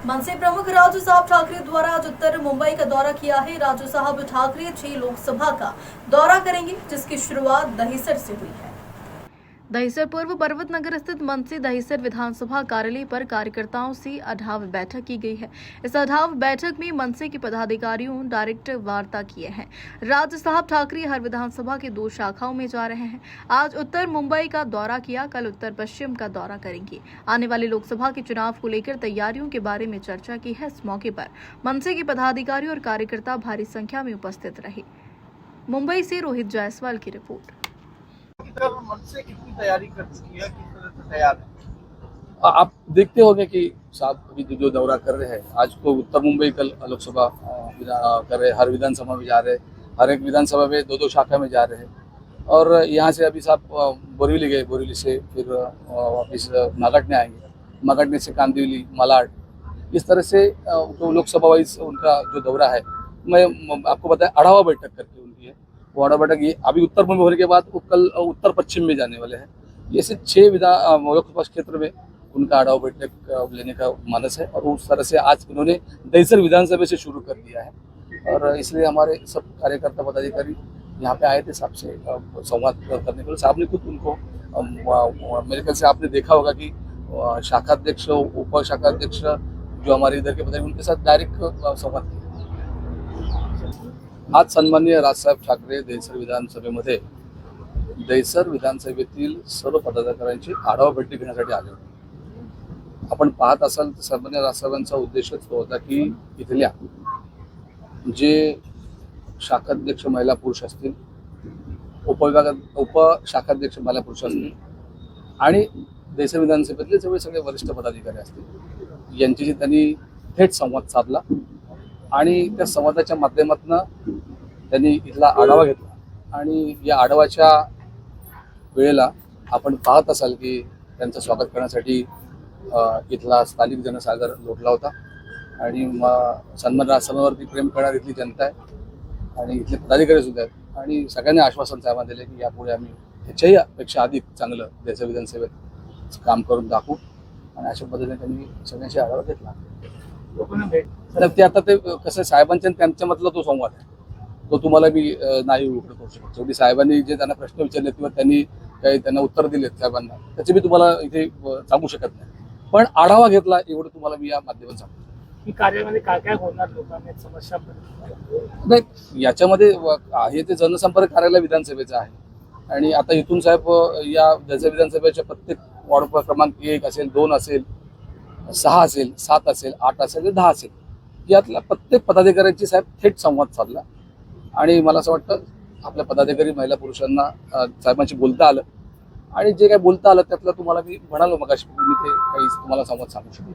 मनसे प्रमुख राजू साहब ठाकरे द्वारा आज उत्तर मुंबई का दौरा किया है। राजू साहब ठाकरे 6 लोकसभा का दौरा करेंगे, जिसकी शुरुआत दहिसर से हुई है। दहिसर पूर्व पर्वत नगर स्थित मनसे दहिसर विधानसभा कार्यालय पर कार्यकर्ताओं से आढाव बैठक की गई है। इस आढाव बैठक में मनसे के पदाधिकारियों डायरेक्ट वार्ता किए हैं। राजू साहब ठाकरे हर विधानसभा के 2 शाखाओं में जा रहे हैं। आज उत्तर मुंबई का दौरा किया, कल उत्तर पश्चिम का दौरा करेंगे। आने वाले लोकसभा के चुनाव को लेकर तैयारियों के बारे में चर्चा की है। इस मौके पर मनसे के पदाधिकारी और कार्यकर्ता भारी संख्या में उपस्थित रहे। मुंबई से रोहित जायसवाल की रिपोर्ट। मनसे कितनी तैयारी कर चुकी है, किस तरह से तैयार है? आप देखते होंगे कि साहब अभी जो दौरा कर रहे हैं, आज को उत्तर मुंबई, कल लोकसभा कर रहे हैं, हर विधानसभा में जा रहे हैं, हर एक विधानसभा में 2-2 शाखा में जा रहे हैं। और यहाँ से अभी साहब बोरीवली गए, बोरीवली से फिर वापिस नागटने आएंगे, नागटने से कांदिवली, मालाड, इस तरह से तो लोकसभा वाइज उनका जो दौरा है, मैं आपको बताया आढावा बैठक करके उनकी है। वो आढावा बैठक ये अभी उत्तर मुंबई होने के बाद वो कल उत्तर पश्चिम में जाने वाले हैं। ये से 6 लोकसभा क्षेत्र में उनका आढावा बैठक लेने का मानस है, और उस तरह से आज उन्होंने दहिसर विधानसभा से शुरू कर दिया है। और इसलिए हमारे सब कार्यकर्ता पदाधिकारी यहाँ पे आए थे साहब से संवाद करने के लिए। साहब ने खुद उनको मेरे ख्याल से आपने देखा होगा कि शाखाध्यक्ष, उप शाखाध्यक्ष जो हमारे इधर के पदाधिकारी, उनके साथ डायरेक्ट संवाद किया। आज सन्माननीय राजसाहेब ठाकरे दहिसर विधानसभेमध्ये दहिसर विधानसभेतील सर्व पदाधिकाऱ्यांची आढावा बैठक घेण्यासाठी आले होते। आपण पाहत असाल तर सन्माननीय राजसाहेबांचा उद्देशच तो होता की इथल्या जे शाखाध्यक्ष महिला पुरुष असतील, उपशाखाध्यक्ष महिला पुरुष असतील आणि दहिसर विधानसभेतले सगळे वरिष्ठ पदाधिकारी असतील, यांच्याशी त्यांनी थेट संवाद साधला आणि त्या संवादाच्या माध्यमातून त्यांनी इथला आढावा घेतला। आणि या आढाव्याच्या वेळेला आपण पाहत असाल की त्यांचं स्वागत करण्यासाठी इथला स्थानिक जनसागर लोटला होता। आणि सन्मान राजसाहेबांवरती प्रेम करणारी इथली जनता आहे आणि इथले पदाधिकारी सुद्धा आहेत। आणि सगळ्यांनी आश्वासन साहेबांना दिले की यापुढे आम्ही ह्याच्याही पेक्षा अधिक चांगलं दहिसर विधानसभेत काम करून दाखवू। आणि अशा पद्धतीने त्यांनी सगळ्यांशी आढावा घेतला। तर ते आता ते कसं साहेबांच्या त्यांच्यामधला तो संवाद आहे, तो तुम्हाला मी नाही उघड करू शकत। शेवटी साहेबांनी जे त्यांना प्रश्न विचारले किंवा त्यांनी काही त्यांना उत्तर दिलेत साहेबांना, त्याचे मी तुम्हाला इथे सांगू शकत नाही, पण आढावा घेतला एवढं तुम्हाला मी या माध्यमातून सांगतो। की कार्यामध्ये काय काय होणार, लोकांना समस्या नाही, याच्यामध्ये आहे ते जनसंपर्क कार्यालय विधानसभेचं आहे। आणि आता इथून साहेब या दहिसर विधानसभेच्या प्रत्येक वॉर्ड क्रमांक 1 असेल, 2 असेल, 6 असेल, 7 असेल, 8 असेल, 10 असेल, यातल्या प्रत्येक पदाधिकाऱ्यांची साहेब थेट संवाद साधला। आणि मला असं वाटतं आपल्या पदाधिकारी महिला पुरुषांना साहेबांशी बोलता आलं, आणि जे काही बोलता आलं त्यातलं तुम्हाला मी म्हणालो मगाशी, मी ते काही तुम्हाला संवाद सांगू शकतो।